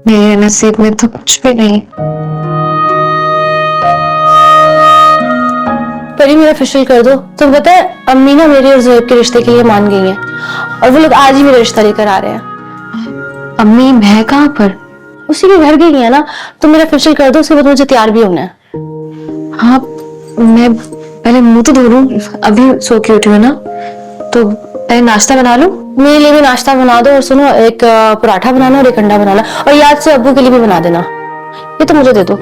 मेरे नसीब में तो कुछ भी नहीं। परी मेरा फेशियल कर दो। तुम पता है अम्मी ना मेरे और ज़ोएब के रिश्ते के लिए मान गई हैं और वो लोग आज ही मेरा रिश्ता लेकर आ रहे हैं। अम्मी है कहाँ पर? उसी के घर गई है ना। तुम मेरा फेशियल कर दो, उसके बाद मुझे तैयार भी होना है। हाँ, मैं पहले मुंह तो धो लूं, अभी सो के उठी हूँ ना, तो पहले नाश्ता बना लूं। मेरे लिए भी नाश्ता बना दो और सुनो एक पराठा बनाना और एक अंडा बनाना, और याद से अब्बू के लिए भी बना देना। ये तो मुझे दे दो।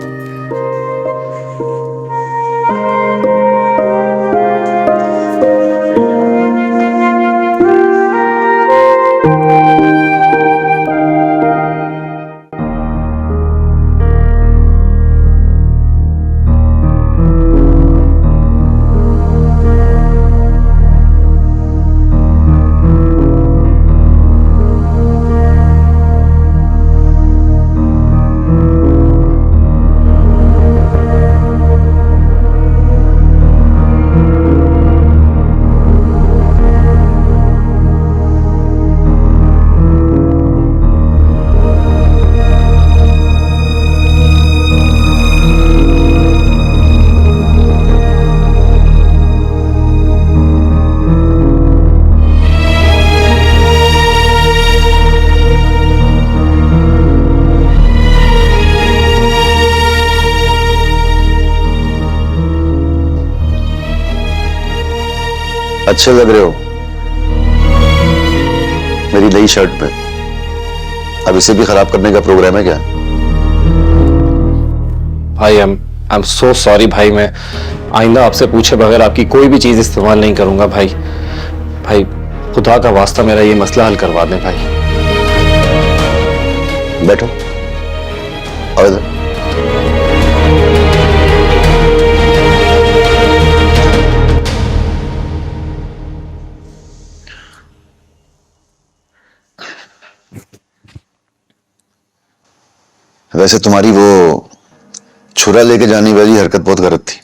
अच्छे लग रहे हो मेरी नई शर्ट पे। अब इसे भी खराब करने का प्रोग्राम है क्या? भाई आई एम सो सॉरी भाई। मैं आइंदा आपसे पूछे बगैर आपकी कोई भी चीज इस्तेमाल नहीं करूंगा भाई। भाई खुदा का वास्ता मेरा ये मसला हल करवा दें भाई। बैठो और इधर। वैसे तुम्हारी वो छुरा लेके जाने वाली हरकत बहुत गलत थी।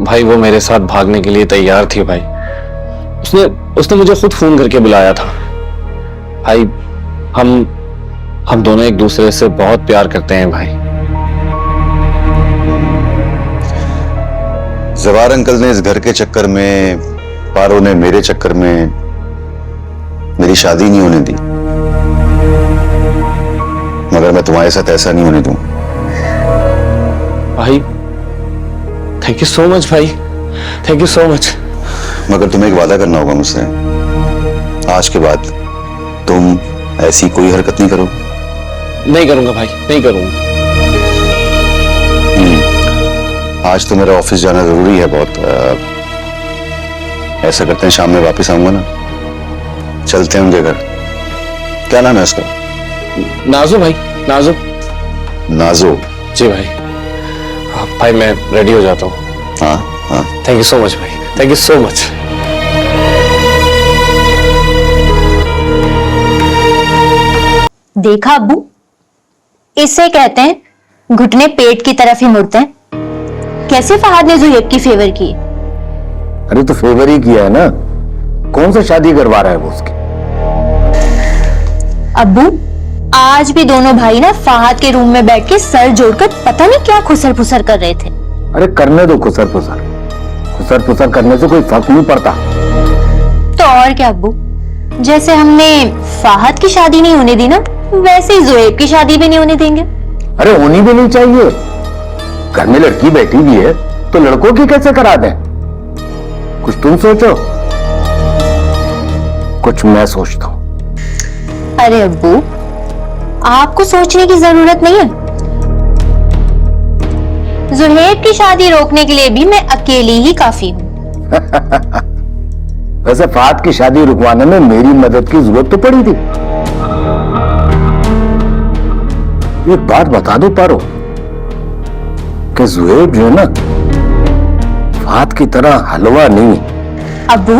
भाई वो मेरे साथ भागने के लिए तैयार थी भाई। उसने मुझे खुद फोन करके बुलाया था। भाई हम दोनों एक दूसरे से बहुत प्यार करते हैं भाई। जवार अंकल ने इस घर के चक्कर में, पारो ने मेरे चक्कर में मेरी शादी नहीं होने दी, मगर मैं तुम्हारे साथ ऐसा नहीं होने दूं। भाई थैंक यू सो मच भाई, थैंक यू सो मच। मगर तुम्हें एक वादा करना होगा मुझसे। आज के बाद तुम ऐसी कोई हरकत नहीं करो। नहीं करूंगा भाई, नहीं करूंगा। आज तो मेरा ऑफिस जाना जरूरी है बहुत। ऐसा करते हैं शाम में वापस आऊंगा ना, चलते हैं उनके घर। क्या नाम है उसका? नाजो भाई, नाजो। नाजो? जी भाई। भाई मैं रेडी हो जाता हूँ। हाँ हाँ। थैंक यू सो मच भाई, थैंक यू सो मच। देखा अब्बू, इसे कहते हैं घुटने पेट की तरफ ही मुड़ते हैं। कैसे फहाद ने ज़ुहैब की फेवर की? अरे तो फेवर ही किया है ना, कौन सा शादी करवा रहा है वो उसकी? अब्बू, आज भी दोनों भाई ना फहाद के रूम में बैठ के सर जोड़कर पता नहीं क्या खुसर फुसर कर रहे थे। अरे करने दो खुसर फुसर, खुसर फुसर करने से कोई फर्क नहीं पड़ता। तो और क्या अब्बू, जैसे हमने फहाद की शादी नहीं होने दी ना, वैसे ही ज़ुहैब की शादी भी नहीं होने देंगे। अरे होनी भी नहीं चाहिए। घर में लड़की बैठी हुई है तो लड़कों की कैसे करा दें? कुछ तुम सोचो, कुछ मैं सोचता हूं। अरे अब्बू, आपको सोचने की जरूरत नहीं है। ज़ुहैब की शादी रोकने के लिए भी मैं अकेली ही काफी हूं। वैसे फहद की शादी रुकवाने में मेरी मदद की जरूरत तो पड़ी थी। एक बात बता दो पारो कि ज़ुहैब जो है ना, फहद की तरह हलवा नहीं। अब्बू,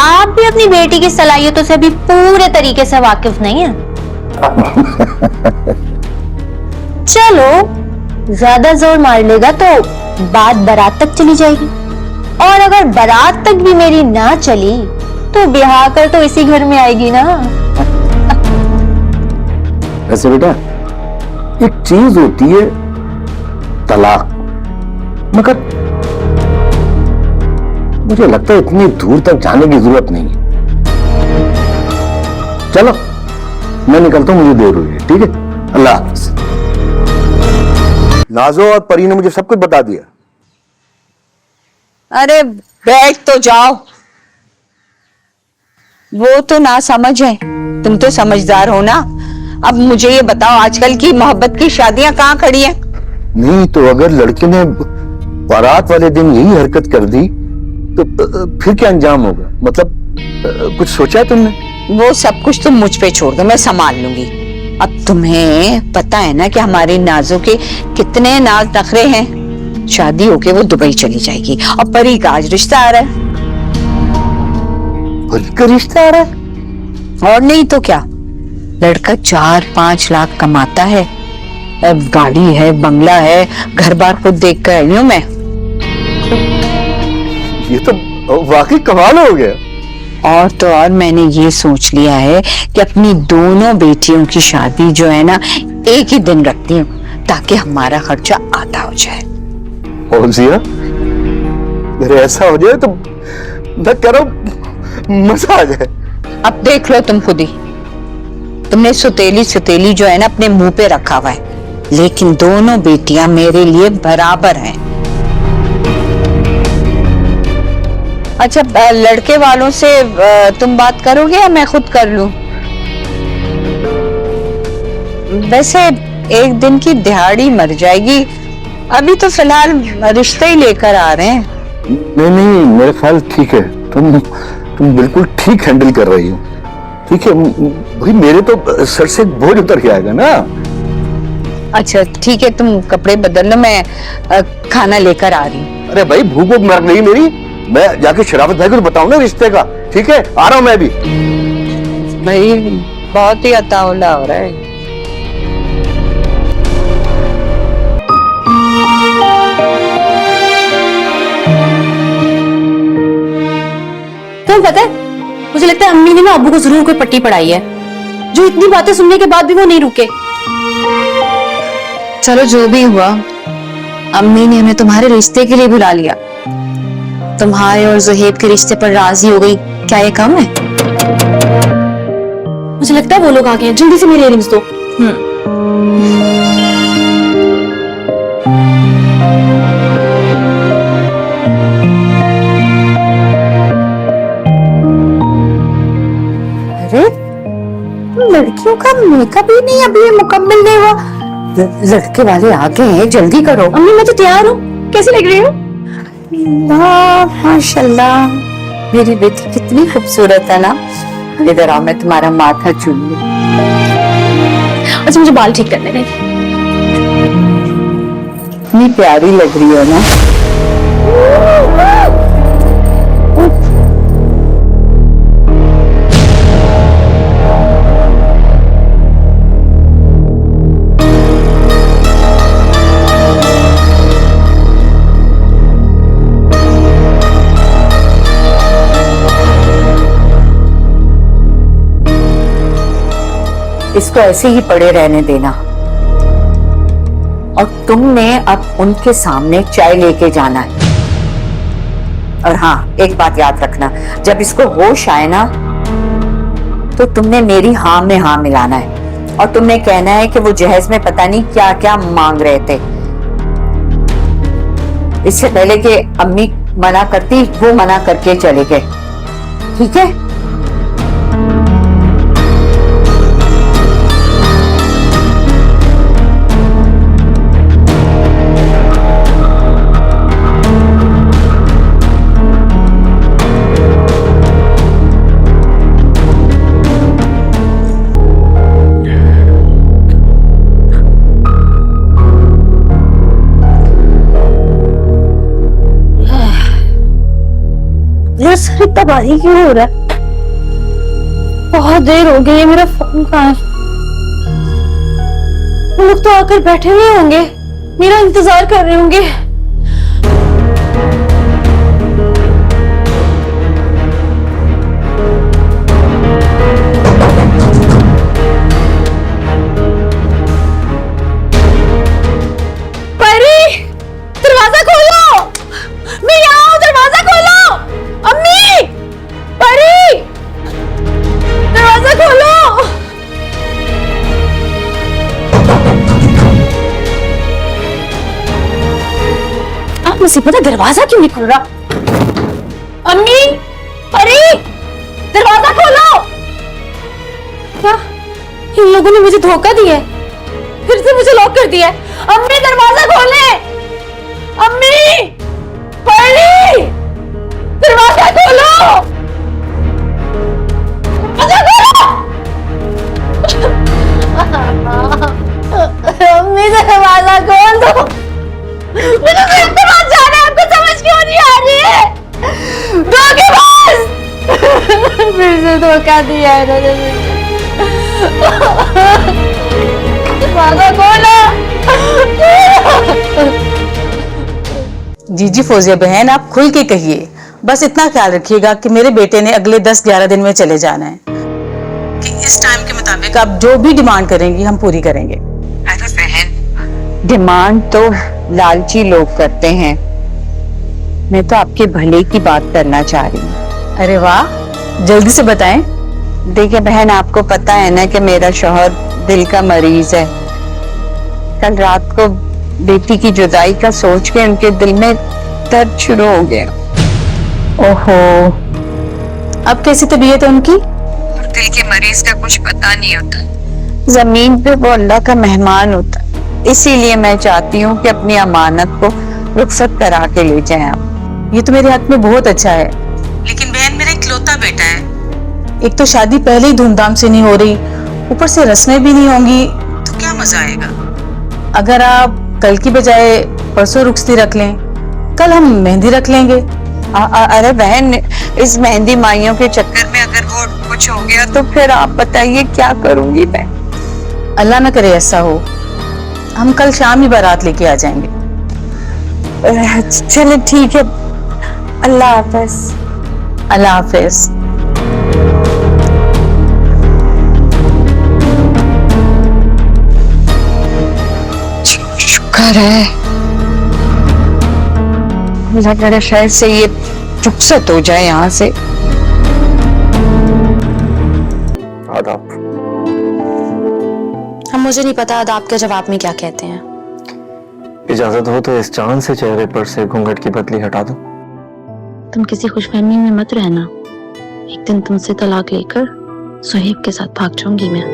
आप भी अपनी बेटी की सलाहियतों से अभी पूरे तरीके से वाकिफ नहीं है। चलो, ज्यादा जोर मार लेगा तो बात बारात तक चली जाएगी, और अगर बारात तक भी मेरी ना चली तो ब्याह कर तो इसी घर में आएगी ना। वैसे बेटा एक चीज होती है तलाक, मगर मुझे लगता है इतनी दूर तक जाने की जरूरत नहीं है। चलो मैं निकलता हूं, मुझे देर हुई है। ठीक है, अल्लाह हाफिज। नाजो और परी ने मुझे सब कुछ बता दिया। अरे बैठ तो जाओ, वो तो ना समझ है, तुम तो समझदार हो ना। अब मुझे ये बताओ, आजकल की मोहब्बत की शादियां कहाँ खड़ी हैं? नहीं तो अगर लड़के ने बारात वाले दिन यही हरकत कर दी तो फिर क्या अंजाम होगा? मतलब कुछ सोचा है तुमने? वो सब कुछ तुम मुझ पे छोड़ दो, मैं संभाल लूंगी। अब तुम्हें पता है ना कि हमारी नाजो के कितने नाज नखरे हैं। शादी होके वो दुबई चली जाएगी और परी का आज रिश्ता आ रहा है। परी का रिश्ता आ रहा है? और नहीं तो क्या, लड़का 4-5 लाख कमाता है, अब गाड़ी है, बंगला है, घर बार खुद देख कर आई हूं मैं। ये तो वाकई कमाल हो गया। और तो और मैंने ये सोच लिया है कि अपनी दोनों बेटियों की शादी जो है ना एक ही दिन रखती हूँ, ताकि हमारा खर्चा आधा हो जाए। फौजिया, अगर ऐसा हो जाए तो मैं कह रहा हूं मजा आ जाए। अब देख लो तुम खुद ही, तुमने सुतेली जो है ना अपने मुंह पे रखा हुआ है, लेकिन दोनों बेटियां मेरे लिए बराबर हैं। अच्छा, लड़के वालों से तुम बात करोगे या मैं खुद कर लूं? वैसे एक दिन की दिहाड़ी मर जाएगी, अभी तो फिलहाल रिश्ते ही लेकर आ रहे हैं। नहीं, मेरा ख्याल ठीक है। तुम बिल्कुल ठीक हैंडल कर रही हो। ठीक है भाई, मेरे तो सर से बोझ उतर के आएगा ना। अच्छा ठीक है, तुम कपड़े बदल लो, मैं खाना लेकर आ रही हूँ। अरे भाई, भूख मर गई मेरी, मैं जाके शराफत भाई को बताऊं ना रिश्ते का। ठीक है, आ रहा हूं मैं भी। भाई बहुत ही अताउला हो रहा है। तुम्हें पता है, मुझे लगता है अम्मी ने ना अब्बू को जरूर कोई पट्टी पढ़ाई है, जो इतनी बातें सुनने के बाद भी वो नहीं रुके। चलो जो भी हुआ, अम्मी ने हमें तुम्हारे रिश्ते के लिए बुला लिया। तुम्हारे और ज़ुहैब के रिश्ते पर राजी हो गई, क्या ये कम है? मुझे लगता है वो लोग आ गए हैं, जल्दी से मेरे इयररिंग्स दो। अरे लड़कियों का मेकअप ही नहीं अभी मुकम्मल नहीं हुआ, लड़के वाले आ गए हैं, जल्दी करो। अम्मी मैं तो तैयार हूँ, कैसी लग रही हूँ? माशाल्लाह, मेरी बेटी कितनी खूबसूरत है ना। इधर आओ, मैं तुम्हारा माथा चूम लूं। अच्छा मुझे बाल ठीक करने दें। इतनी प्यारी लग रही हो ना। इसको ऐसे ही पड़े रहने देना, और तुमने अब उनके सामने चाय लेके जाना है। और हाँ, एक बात याद रखना, जब इसको होश आए ना तो तुमने मेरी हाँ में हाँ मिलाना है, और तुमने कहना है कि वो जहेज में पता नहीं क्या क्या मांग रहे थे। इससे पहले कि अम्मी मना करती, वो मना करके चले गए। ठीक है? मेरा सर इतना भारी क्यों हो रहा है? बहुत देर हो गई है, मेरा फोन कहाँ है? वो लोग तो आकर बैठे हुए होंगे, मेरा इंतजार कर रहे होंगे। बहुत मुसीबत है, दरवाजा क्यों नहीं खुल रहा? अम्मी, परी, दरवाजा खोलो। क्या इन लोगों ने मुझे धोखा दिया है? फिर से मुझे लॉक कर दिया है। अम्मी दरवाजा खोले। अम्मी, परी, दरवाजा खोलो। अम्मी दरवाजा खोल दो। मुझे तो बात जाना है, आपको समझ क्यों नहीं आ रही है? धोखेबाज! फिर से धोखा दिया है इन्होंने मुझे। दरवाजा खोलो। जी फौजिया बहन, आप खुल के कहिए। बस इतना ख्याल रखिएगा कि मेरे बेटे ने अगले 10-11 दिन में चले जाना है, कि इस टाइम के मुताबिक आप जो भी डिमांड करेंगी हम पूरी करेंगे। अरे बहन, डिमांड तो लालची लोग करते हैं, मैं तो आपके भले की बात करना चाह रही हूँ। अरे वाह, जल्दी से बताएं। देखिए बहन, आपको पता है ना कि मेरा शौहर दिल का मरीज है। कल रात को बेटी की जुदाई का सोच के उनके दिल में दर्द शुरू हो गया। ओहो, अब कैसी तबीयत है उनकी? और दिल के मरीज का कुछ पता नहीं होता, जमीन पे वो अल्लाह का मेहमान होता है। इसीलिए मैं चाहती हूँ कि अपनी अमानत को रुखसत करा के ले जाएं आप। ये तो मेरे हाथ में बहुत अच्छा है, लेकिन बहन मेरा इकलौता बेटा है। एक तो शादी पहले ही धूमधाम से नहीं हो रही, ऊपर से रस्में भी नहीं होंगी, तो क्या मजा आएगा। अगर आप कल की बजाय परसों रुखसती रख लें, कल हम मेहंदी रख लेंगे। अरे बहन, इस मेहंदी माइयों के चक्कर में अगर वो कुछ हो गया तो फिर आप बताइए क्या करूंगी मैं। अल्लाह ना करे ऐसा हो, हम कल शाम ही बारात लेके आ जाएंगे। चलिए ठीक है, अल्लाह हाफिज। अल्लाह हाफिज। शुक्र है, अल्लाह करे खैर से ये रुखसत हो जाए यहाँ से। आदाब। हम मुझे नहीं पता आदाब के जवाब में क्या कहते हैं। इजाजत हो तो इस चांद से चेहरे पर से घूंघट की पतली हटा दो। तुम किसी खुशफहमी में मत रहना, एक दिन तुमसे तलाक लेकर सुहेब के साथ भाग जाऊंगी मैं।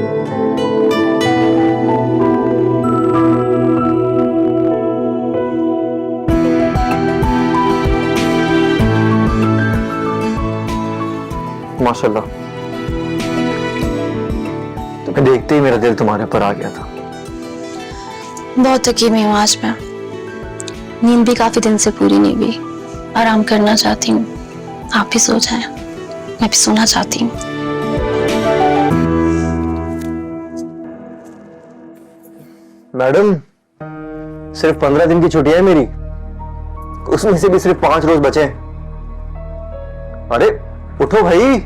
माशाल्लाह, तुम्हें देखते ही मेरा दिल तुम्हारे पर आ गया था। बहुत थकी हुई हूँ आज मैं, नींद भी काफी दिन से पूरी नहीं हुई। आराम करना चाहती हूँ, आप भी सो जाएं, मैं भी सोना चाहती हूँ। मैडम, सिर्फ 15 दिन की छुट्टी है मेरी, उसमें से भी सिर्फ 5 रोज बचे हैं। अरे उठो भाई।